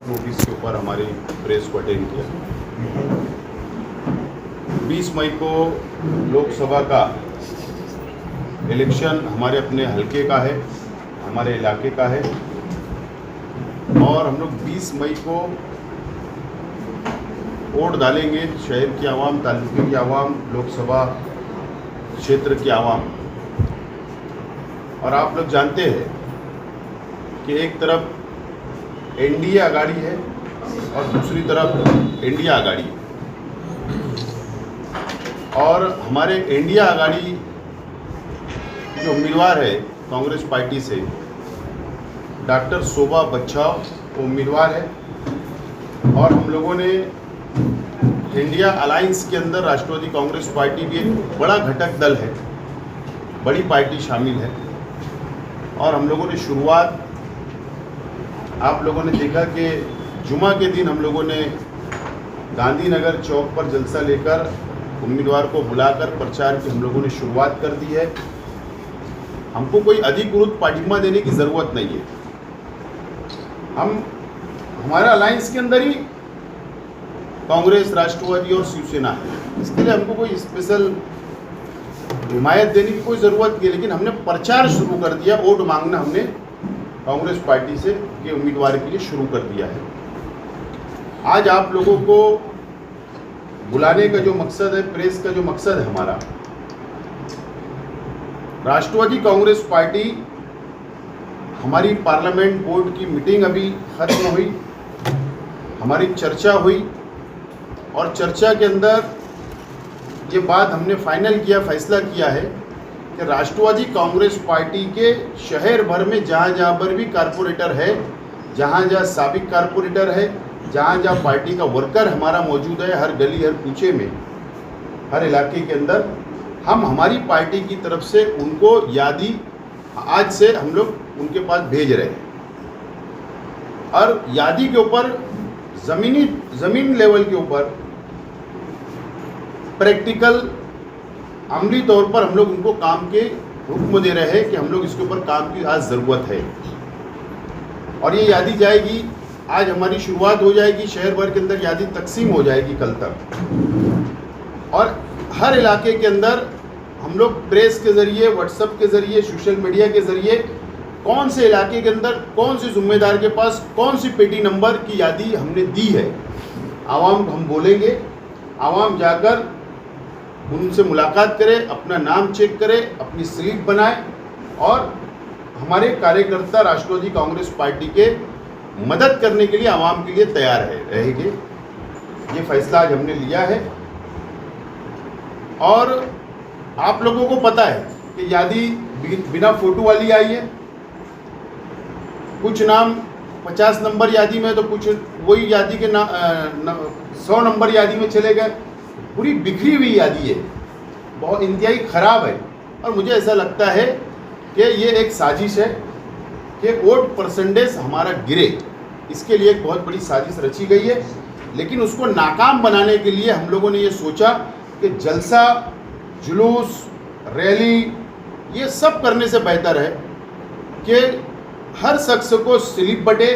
Notice के ऊपर हमारी प्रेस को अटेंड किया। 20 मई को लोकसभा का इलेक्शन हमारे अपने हलके का है, हमारे इलाके का है, और हम लोग 20 मई को वोट डालेंगे। शहर की आवाम, तालुके की आवाम, लोकसभा क्षेत्र की आवाम। और आप लोग जानते हैं कि एक तरफ एनडीए आघाड़ी है और दूसरी तरफ इंडिया आघाड़ी है। और हमारे इंडिया आघाड़ी जो उम्मीदवार है कांग्रेस पार्टी से, डॉक्टर शोभा बच्छाव वो उम्मीदवार है। और हम लोगों ने इंडिया अलायंस के अंदर राष्ट्रवादी कांग्रेस पार्टी भी एक बड़ा घटक दल है, बड़ी पार्टी शामिल है। और हम लोगों ने शुरुआत, आप लोगों ने देखा कि जुमा के दिन हम लोगों ने गांधीनगर चौक पर जलसा लेकर उम्मीदवार को बुलाकर प्रचार की हम लोगों ने शुरुआत कर दी है। हमको कोई अधिकृत पार्टिमा देने की ज़रूरत नहीं है। हमारा अलायंस के अंदर ही कांग्रेस, राष्ट्रवादी और शिवसेना है। इसके लिए हमको कोई स्पेशल हिमायत देने की कोई ज़रूरत नहीं है। लेकिन हमने प्रचार शुरू कर दिया, वोट मांगना हमने कांग्रेस पार्टी से के उम्मीदवार के लिए शुरू कर दिया है। आज आप लोगों को बुलाने का जो मकसद है, प्रेस का जो मकसद है हमारा, राष्ट्रवादी कांग्रेस पार्टी, हमारी पार्लियामेंट बोर्ड की मीटिंग अभी खत्म हुई, हमारी चर्चा हुई और चर्चा के अंदर ये बात हमने फाइनल किया, फैसला किया है कि राष्ट्रवादी कांग्रेस पार्टी के शहर भर में जहाँ जहाँ पर भी कारपोरेटर है, जहाँ जहाँ साबिक कारपोरेटर है, जहाँ जहाँ पार्टी का वर्कर हमारा मौजूद है, हर गली हर कूचे में, हर इलाके के अंदर, हम हमारी पार्टी की तरफ से उनको यादी आज से हम लोग उनके पास भेज रहे हैं। और यादी के ऊपर ज़मीन लेवल के ऊपर प्रैक्टिकल अमली तौर पर हम लोग उनको काम के हुक्म दे रहे हैं कि हम लोग इसके ऊपर काम की आज ज़रूरत है। और ये यादी जाएगी, आज हमारी शुरुआत हो जाएगी, शहर भर के अंदर यादी तकसीम हो जाएगी कल तक। और हर इलाके के अंदर हम लोग प्रेस के ज़रिए, व्हाट्सएप के ज़रिए, सोशल मीडिया के ज़रिए कौन से इलाके के अंदर कौन से ज़िम्मेदार के पास कौन सी पेटी नंबर की यादी हमने दी है, आवाम को हम बोलेंगे। आवाम जाकर उनसे मुलाकात करे, अपना नाम चेक करे, अपनी स्लिप बनाए और हमारे कार्यकर्ता राष्ट्रवादी कांग्रेस पार्टी के मदद करने के लिए आवाम के लिए तैयार रहेंगे। ये फैसला आज हमने लिया है। और आप लोगों को पता है कि यादी बिना फोटो वाली आई है। कुछ नाम 50 नंबर यादी में, तो कुछ वही यादी के 100 नंबर यादी में चले गए। पूरी बिखरी हुई यादी है, बहुत इंतहाई ख़राब है। और मुझे ऐसा लगता है कि ये एक साजिश है कि वोट परसेंटेज हमारा गिरे, इसके लिए एक बहुत बड़ी साजिश रची गई है। लेकिन उसको नाकाम बनाने के लिए हम लोगों ने ये सोचा कि जलसा, जुलूस, रैली ये सब करने से बेहतर है कि हर शख्स को स्लिप बटे,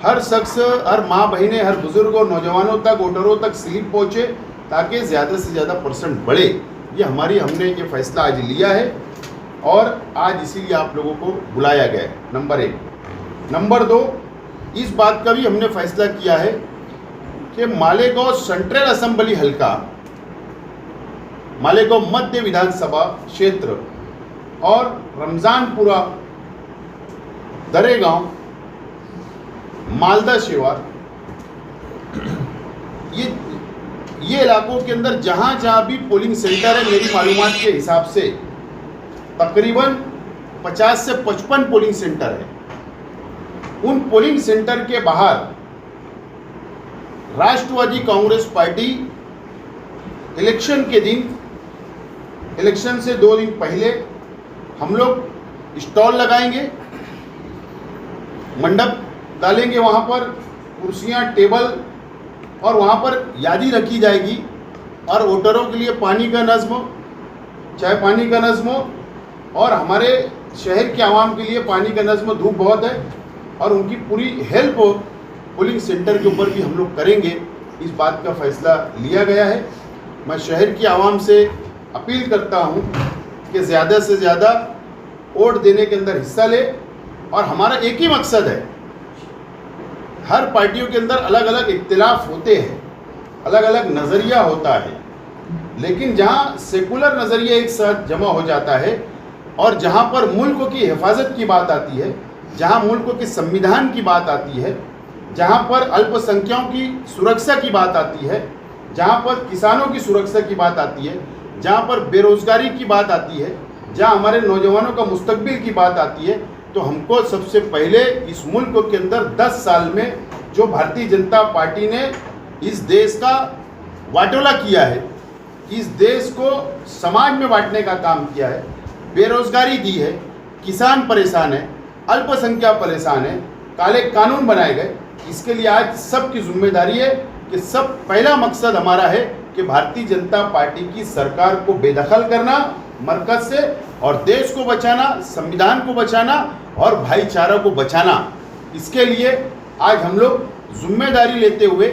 हर शख्स, हर माँ बहनें, हर बुज़ुर्ग और नौजवानों तक, वोटरों तक स्लिप पहुँचे, ताकि ज़्यादा से ज़्यादा परसेंट बढ़े। ये हमने ये फैसला आज लिया है और आज इसीलिए आप लोगों को बुलाया गया है, नंबर 1। नंबर 2, इस बात का भी हमने फैसला किया है कि मालेगांव सेंट्रल असेंबली हल्का, मालेगांव मध्य विधानसभा क्षेत्र और रमजानपुरा, दरेगांव, मालदा शिवार, ये इलाकों के अंदर जहाँ जहाँ भी पोलिंग सेंटर है, मेरी मालूमात के हिसाब से तकरीबन 50 से 55 पोलिंग सेंटर है। उन पोलिंग सेंटर के बाहर राष्ट्रवादी कांग्रेस पार्टी इलेक्शन के दिन, इलेक्शन से 2 दिन पहले हम लोग स्टॉल लगाएंगे, मंडप डालेंगे, वहाँ पर कुर्सियाँ, टेबल, और वहाँ पर यादी रखी जाएगी। और वोटरों के लिए पानी का नज़्म, चाय पानी का नज़्म, और हमारे शहर के आवाम के लिए पानी का नज़्म, धूप बहुत है, और उनकी पूरी हेल्प पोलिंग सेंटर के ऊपर भी हम लोग करेंगे, इस बात का फैसला लिया गया है। मैं शहर की आवाम से अपील करता हूँ कि ज़्यादा से ज़्यादा वोट देने के अंदर हिस्सा ले, और हमारा एक ही मकसद है। हर पार्टियों के अंदर अलग अलग इख्तिलाफ होते हैं, अलग अलग नज़रिया होता है, लेकिन जहाँ सेकुलर नज़रिया एक साथ जमा हो जाता है और जहाँ पर मुल्क की हिफाजत की बात आती है, जहाँ मुल्क के संविधान की बात आती है, जहाँ पर अल्पसंख्यकों की सुरक्षा की बात आती है, जहाँ पर किसानों की सुरक्षा की बात आती है, जहाँ पर बेरोज़गारी की बात आती है, जहाँ हमारे नौजवानों का मुस्तकबिल की बात आती है, तो हमको सबसे पहले इस मुल्क के अंदर 10 साल में जो भारतीय जनता पार्टी ने इस देश का वाटोला किया है, इस देश को समाज में बांटने का काम किया है, बेरोज़गारी दी है, किसान परेशान है, अल्पसंख्यक परेशान है, काले कानून बनाए गए, इसके लिए आज सबकी जिम्मेदारी है कि सब पहला मकसद हमारा है कि भारतीय जनता पार्टी की सरकार को बेदखल करना मरकज से, और देश को बचाना, संविधान को बचाना और भाईचारा को बचाना। इसके लिए आज हम लोग जिम्मेदारी लेते हुए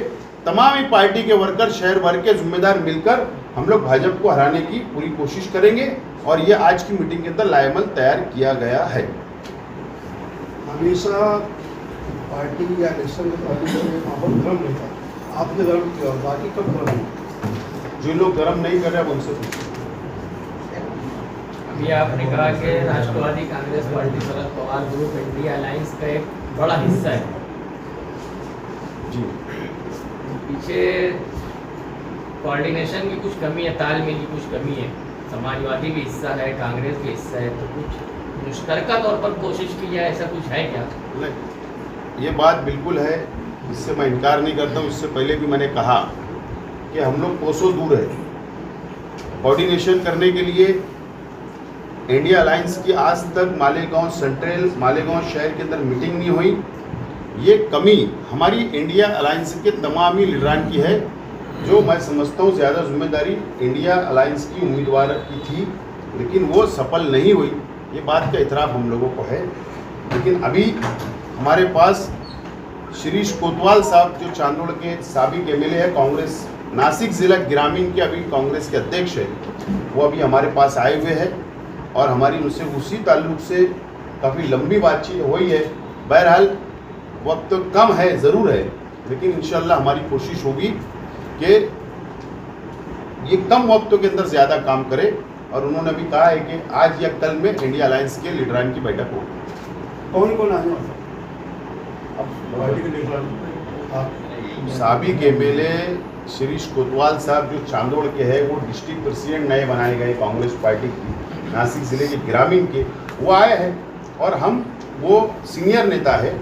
तमाम ही पार्टी के वर्कर, शहर भर के जिम्मेदार मिलकर हम लोग भाजपा को हराने की पूरी कोशिश करेंगे, और ये आज की मीटिंग के अंदर लाएमल तैयार किया गया है। हमेशा पार्टी या इलेक्शन में पार्टी में माहौल गर्म रहता है, आपने गर्म किया, बाकी कब गर्म हुआ? जो लोग गर्म नहीं कर रहे हैं उनसे पूछिए। अभी आपने कहा कि राष्ट्रवादी Congress party Sharad Pawar group India alliance का एक बड़ा हिस्सा है जी। पीछे कोऑर्डिनेशन की कुछ कमी है, तालमेल की कुछ कमी है, समाजवादी भी हिस्सा है, कांग्रेस भी हिस्सा है, तो कुछ मुश्तरका तौर पर कोशिश की जाए, ऐसा कुछ है क्या? नहीं, ये बात बिल्कुल है, इससे मैं इनकार नहीं करता हूँ। इससे पहले भी मैंने कहा कि हम लोग कोसों दूर है कोऑर्डिनेशन करने के लिए। इंडिया अलायंस की आज तक मालेगांव सेंट्रल, मालेगांव शहर के अंदर मीटिंग नहीं हुई। ये कमी हमारी इंडिया अलायंस के तमाम ही लीडरान की है, जो मैं समझता हूँ ज़्यादा जिम्मेदारी इंडिया अलायंस की उम्मीदवार की थी, लेकिन वो सफल नहीं हुई। ये बात का इतराफ़ हम लोगों को है। लेकिन अभी हमारे पास शिरीष कोतवाल साहब, जो चांदोड़ के साबिक एमएलए है, कांग्रेस नासिक ज़िला ग्रामीण के अभी कांग्रेस के अध्यक्ष है, वो अभी हमारे पास आए हुए हैं, और हमारी उनसे उसी ताल्लुक़ से काफ़ी लंबी बातचीत हुई है। बहरहाल वक्त तो कम है, ज़रूर है, लेकिन इंशाल्लाह हमारी कोशिश होगी कि ये कम वक्त के अंदर ज़्यादा काम करे। और उन्होंने भी कहा है कि आज या कल में इंडिया अलायंस के लीडरान की बैठक होगी। कौन कौन आने वाला है? अब पार्टी के लीडर साबिक एमएलए शिरीष कोतवाल साहब, जो चांदोड़ के हैं, वो डिस्ट्रिक्ट प्रेसिडेंट नए बनाए गए कांग्रेस पार्टी की नासिक ज़िले के ग्रामीण के, वो आए हैं। और हम, वो सीनियर नेता है,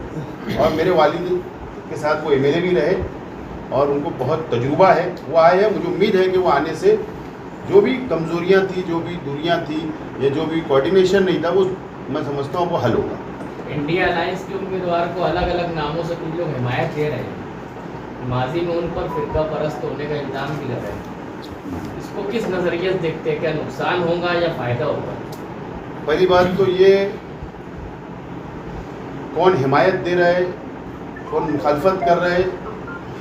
और मेरे वालिद के साथ वो एमएलए भी रहे और उनको बहुत तजुर्बा है, वो आए हैं। मुझे उम्मीद है कि वो आने से जो भी कमज़ोरियाँ थी, जो भी दूरियाँ थी, या जो भी कोऑर्डिनेशन नहीं था, वो मैं समझता हूँ वो हल होगा। इंडिया अलायंस के उम्मीदवार को अलग अलग नामों से कुछ लोग हिमायत दे रहे हैं, माजी में उन पर फिरका परस्त होने का इल्ज़ाम भी लगा है। इसको किस नज़रिए से देखते हैं? क्या नुकसान होगा या फ़ायदा होगा? पहली बात तो ये, कौन हिमायत दे रहा है, कौन मुखालफत कर रहा है,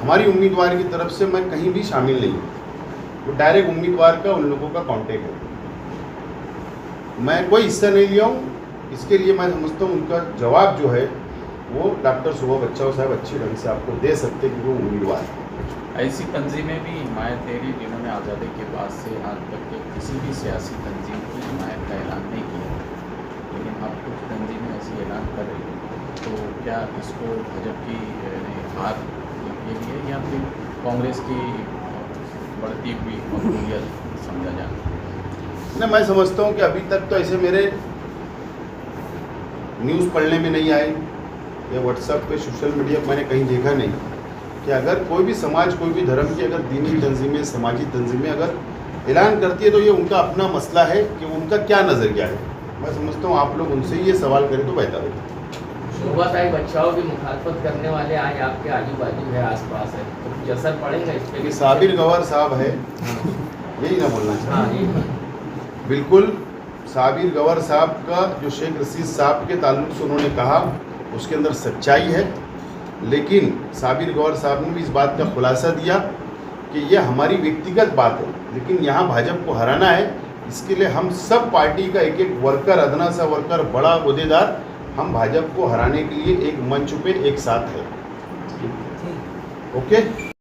हमारी उम्मीदवार की तरफ से मैं कहीं भी शामिल नहीं हूँ। वो डायरेक्ट उम्मीदवार का, उन लोगों का कांटेक्ट है, मैं कोई हिस्सा नहीं लिया हूँ। इसके लिए मैं समझता हूँ उनका जवाब जो है वो डॉक्टर सुबह बच्चा साहब अच्छे ढंग से आपको दे सकते कि वो उम्मीदवार है। ऐसी तंजीमें भी हिमायत दे रही जिन्होंने आज़ादी के बाद से आज तक के किसी भी सियासी तंजीम की हिमायत का ऐलान नहीं किया, लेकिन अब कुछ तंजीमें ऐसी ऐलान कर रही हैं, तो क्या इसको भाजपा की हार ये भी है या फिर कांग्रेस की बढ़ती हुई मकबूलियत समझा जाए? ना, मैं समझता हूँ कि अभी तक तो ऐसे मेरे न्यूज़ पढ़ने में नहीं आए या व्हाट्सएप पे, सोशल मीडिया पर मैंने कहीं देखा नहीं कि अगर कोई भी समाज, कोई भी धर्म की अगर दीनी तंजीमें, समाजी तंजीमें अगर ऐलान करती है, तो ये उनका अपना मसला है कि उनका क्या नज़रिया है। मैं समझता हूँ आप लोग उनसे ही ये सवाल करें तो बेहतर होगा। शोभा साहिब बच्चाओं की मुखालफत करने वाले आज आपके आजू बाजू है, आसपास है, तो कुछ असर पड़ेगा इस पर? साबिर गवर साहब है, यही ना बोलना चाहिए? हाँ, यही बिल्कुल। साबिर गवर साहब का जो शेख रशीद साहब के ताल्लुक़ से उन्होंने कहा, उसके अंदर सच्चाई है। लेकिन साबिर गौर साहब ने भी इस बात का खुलासा दिया कि ये हमारी व्यक्तिगत बात है, लेकिन यहाँ भाजपा को हराना है, इसके लिए हम सब पार्टी का एक एक वर्कर, अदना सा वर्कर, बड़ा ओहदेदार, हम भाजपा को हराने के लिए एक मंच पे एक साथ है। ओके।